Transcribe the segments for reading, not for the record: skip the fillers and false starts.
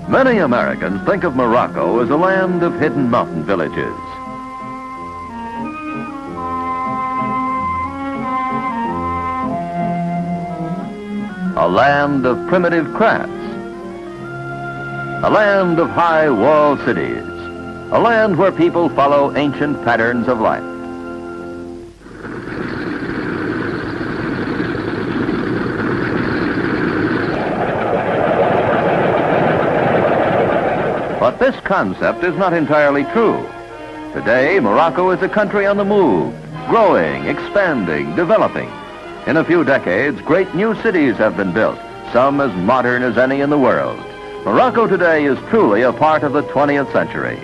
Many Americans think of Morocco as a land of hidden mountain villages. A land of primitive crafts. A land of high walled cities. A land where people follow ancient patterns of life. But this concept is not entirely true. Today, Morocco is a country on the move, growing, expanding, developing. In a few decades, great new cities have been built, some as modern as any in the world. Morocco today is truly a part of the 20th century.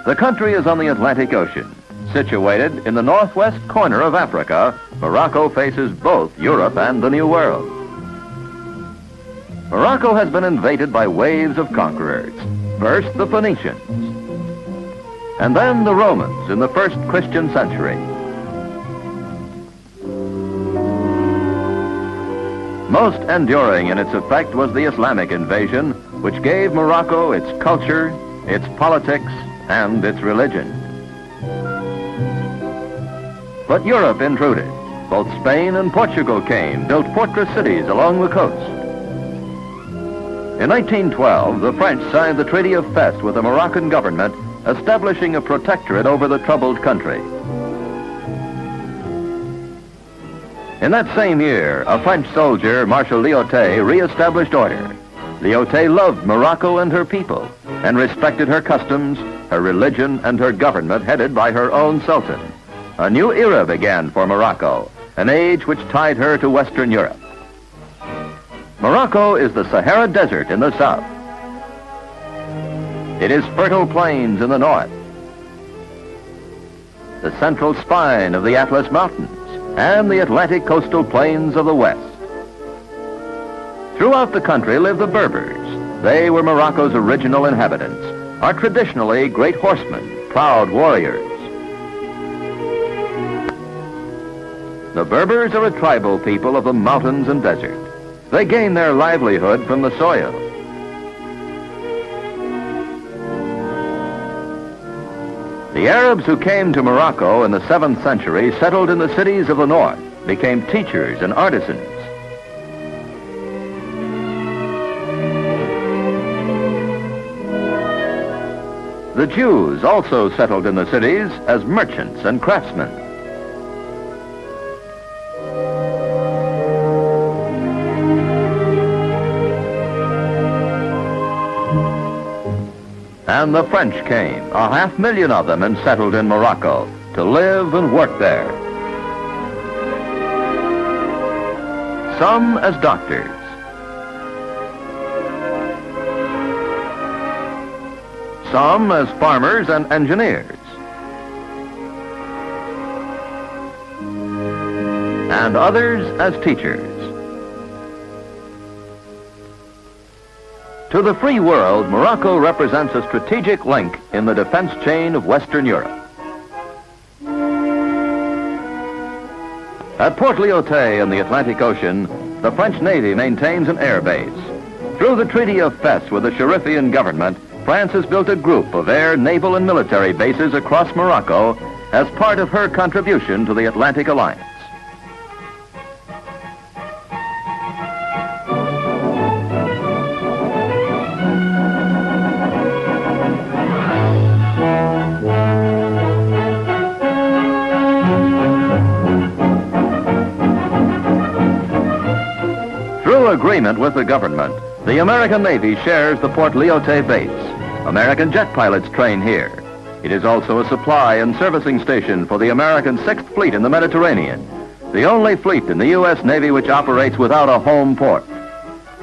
The country is on the Atlantic Ocean. Situated in the northwest corner of Africa, Morocco faces both Europe and the New World. Morocco has been invaded by waves of conquerors. First, the Phoenicians, and then the Romans in the first Christian century. Most enduring in its effect was the Islamic invasion, which gave Morocco its culture, its politics, and its religion. But Europe intruded. Both Spain and Portugal came, built fortress cities along the coast. In 1912, the French signed the Treaty of Fes with the Moroccan government, establishing a protectorate over the troubled country. In that same year, a French soldier, Marshal Lyautey, re-established order. Lyautey loved Morocco and her people, and respected her customs, her religion, and her government headed by her own sultan. A new era began for Morocco, an age which tied her to Western Europe. Morocco is the Sahara Desert in the south. It is fertile plains in the north, the central spine of the Atlas Mountains, and the Atlantic coastal plains of the west. Throughout the country live the Berbers. They were Morocco's original inhabitants, are traditionally great horsemen, proud warriors. The Berbers are a tribal people of the mountains and desert. They gain their livelihood from the soil. The Arabs who came to Morocco in the 7th century settled in the cities of the north, became teachers and artisans. The Jews also settled in the cities as merchants and craftsmen. And the French came, 500,000 of them, and settled in Morocco to live and work there. Some as doctors, some as farmers and engineers, and others as teachers. To the free world, Morocco represents a strategic link in the defense chain of Western Europe. At Port Lyautey in the Atlantic Ocean, the French Navy maintains an air base. Through the Treaty of Fes with the Sharifian government, France has built a group of air, naval, and military bases across Morocco as part of her contribution to the Atlantic Alliance. Agreement with the government, the American Navy shares the Port Lyautey base. American jet pilots train here. It is also a supply and servicing station for the American 6th Fleet in the Mediterranean, the only fleet in the U.S. Navy which operates without a home port.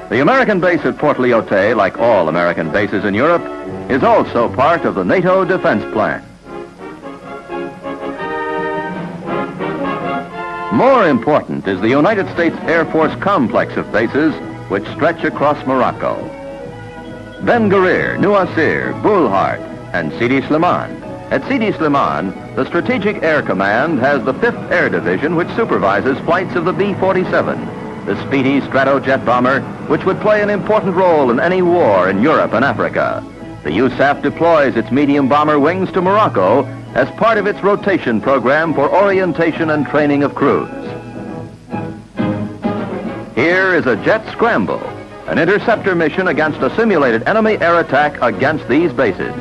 The American base at Port Lyautey, like all American bases in Europe, is also part of the NATO defense plan. More important is the United States Air Force complex of bases which stretch across Morocco. Ben Guerir, Nouassir, Boulhart, and Sidi-Slimane. At Sidi-Slimane, the Strategic Air Command has the 5th Air Division which supervises flights of the B-47, the speedy Stratojet bomber, which would play an important role in any war in Europe and Africa. The USAF deploys its medium bomber wings to Morocco as part of its rotation program for orientation and training of crews. Here is a jet scramble, an interceptor mission against a simulated enemy air attack against these bases.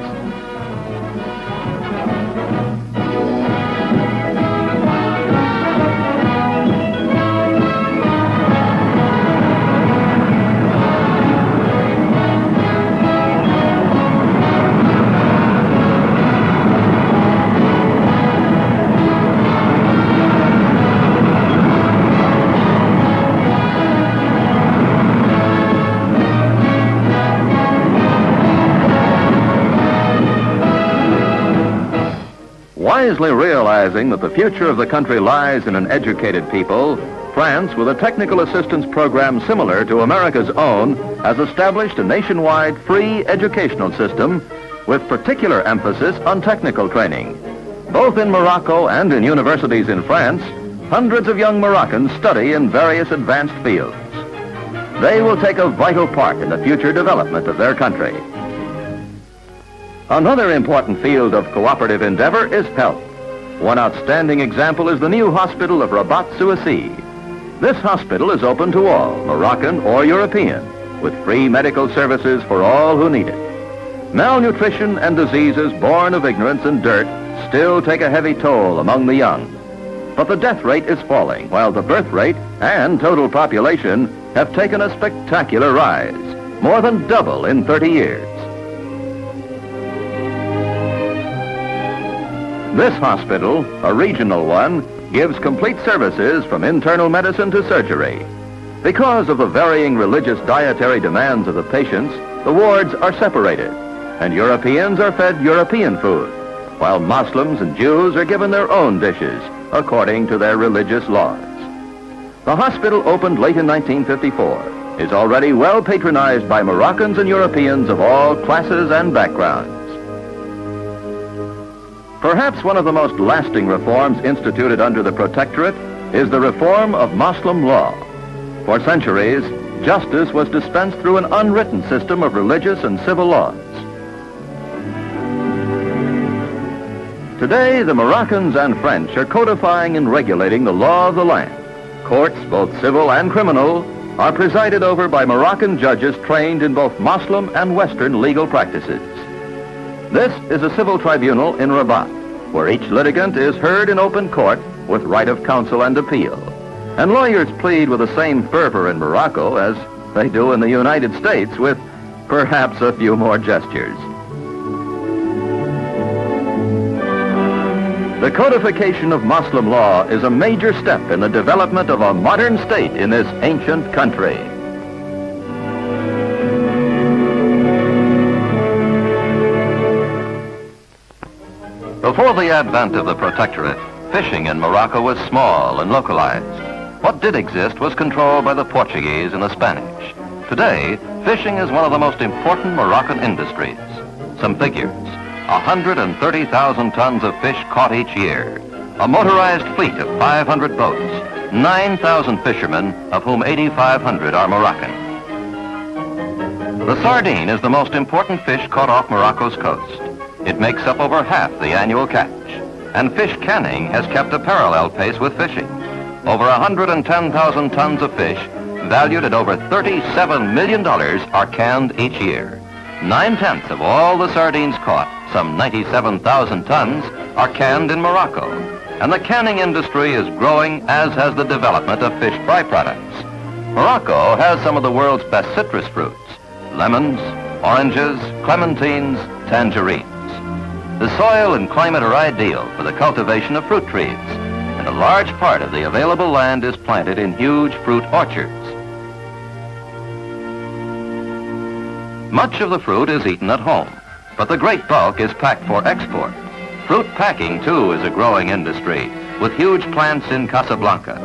Wisely realizing that the future of the country lies in an educated people, France, with a technical assistance program similar to America's own, has established a nationwide free educational system with particular emphasis on technical training. Both in Morocco and in universities in France, hundreds of young Moroccans study in various advanced fields. They will take a vital part in the future development of their country. Another important field of cooperative endeavor is health. One outstanding example is the new hospital of Rabat Souassi. This hospital is open to all, Moroccan or European, with free medical services for all who need it. Malnutrition and diseases born of ignorance and dirt still take a heavy toll among the young. But the death rate is falling, while the birth rate and total population have taken a spectacular rise, more than double in 30 years. This hospital, a regional one, gives complete services from internal medicine to surgery. Because of the varying religious dietary demands of the patients, the wards are separated, and Europeans are fed European food, while Muslims and Jews are given their own dishes according to their religious laws. The hospital opened late in 1954, is already well patronized by Moroccans and Europeans of all classes and backgrounds. Perhaps one of the most lasting reforms instituted under the Protectorate is the reform of Muslim law. For centuries, justice was dispensed through an unwritten system of religious and civil laws. Today, the Moroccans and French are codifying and regulating the law of the land. Courts, both civil and criminal, are presided over by Moroccan judges trained in both Muslim and Western legal practices. This is a civil tribunal in Rabat, where each litigant is heard in open court with right of counsel and appeal. And lawyers plead with the same fervor in Morocco as they do in the United States, with perhaps a few more gestures. The codification of Muslim law is a major step in the development of a modern state in this ancient country. Before the advent of the Protectorate, fishing in Morocco was small and localized. What did exist was controlled by the Portuguese and the Spanish. Today, fishing is one of the most important Moroccan industries. Some figures: 130,000 tons of fish caught each year, a motorized fleet of 500 boats, 9,000 fishermen, of whom 8,500 are Moroccan. The sardine is the most important fish caught off Morocco's coast. It makes up over half the annual catch, and fish canning has kept a parallel pace with fishing. Over 110,000 tons of fish, valued at over $37 million, are canned each year. 9/10 of all the sardines caught, some 97,000 tons, are canned in Morocco, and the canning industry is growing, as has the development of fish byproducts. Morocco has some of the world's best citrus fruits: lemons, oranges, clementines, tangerines. The soil and climate are ideal for the cultivation of fruit trees, and a large part of the available land is planted in huge fruit orchards. Much of the fruit is eaten at home, but the great bulk is packed for export. Fruit packing, too, is a growing industry, with huge plants in Casablanca.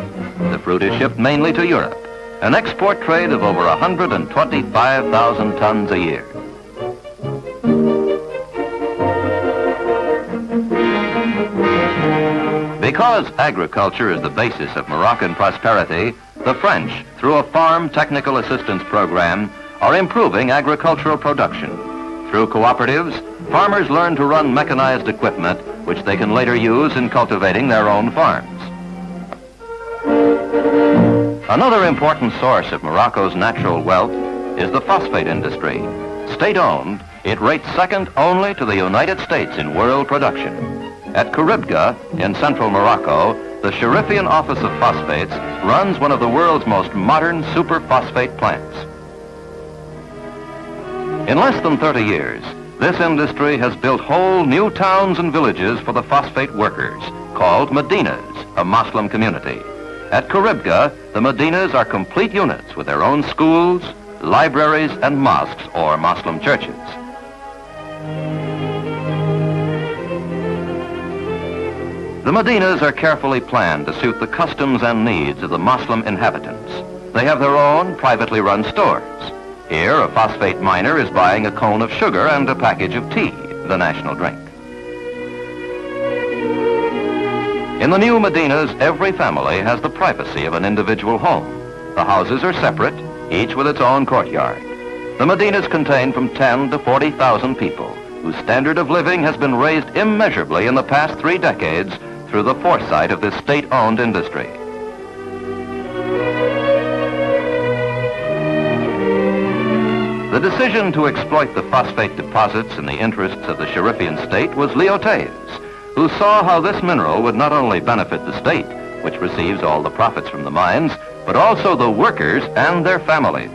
The fruit is shipped mainly to Europe, an export trade of over 125,000 tons a year. Because agriculture is the basis of Moroccan prosperity, The French, through a farm technical assistance program, are improving agricultural production. Through cooperatives, farmers learn to run mechanized equipment which they can later use in cultivating their own farms. Another important source of Morocco's natural wealth is the phosphate industry. State-owned, it rates second only to the United States in world production. At Karibga, in central Morocco, the Sharifian Office of Phosphates runs one of the world's most modern superphosphate plants. In less than 30 years, this industry has built whole new towns and villages for the phosphate workers, called Medinas, a Muslim community. At Karibga, the Medinas are complete units with their own schools, libraries, and mosques or Muslim churches. The Medinas are carefully planned to suit the customs and needs of the Muslim inhabitants. They have their own privately run stores. Here, a phosphate miner is buying a cone of sugar and a package of tea, the national drink. In the new Medinas, every family has the privacy of an individual home. The houses are separate, each with its own courtyard. The Medinas contain from 10 to 40,000 people, whose standard of living has been raised immeasurably in the past 3 decades through the foresight of this state-owned industry. The decision to exploit the phosphate deposits in the interests of the Sharifian state was Lyautey's, who saw how this mineral would not only benefit the state, which receives all the profits from the mines, but also the workers and their families.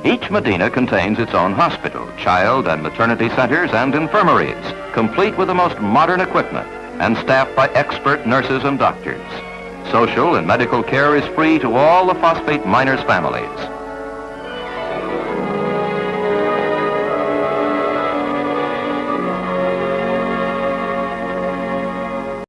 Each Medina contains its own hospital, child and maternity centers, and infirmaries, complete with the most modern equipment and staffed by expert nurses and doctors. Social and medical care is free to all the phosphate miners' families.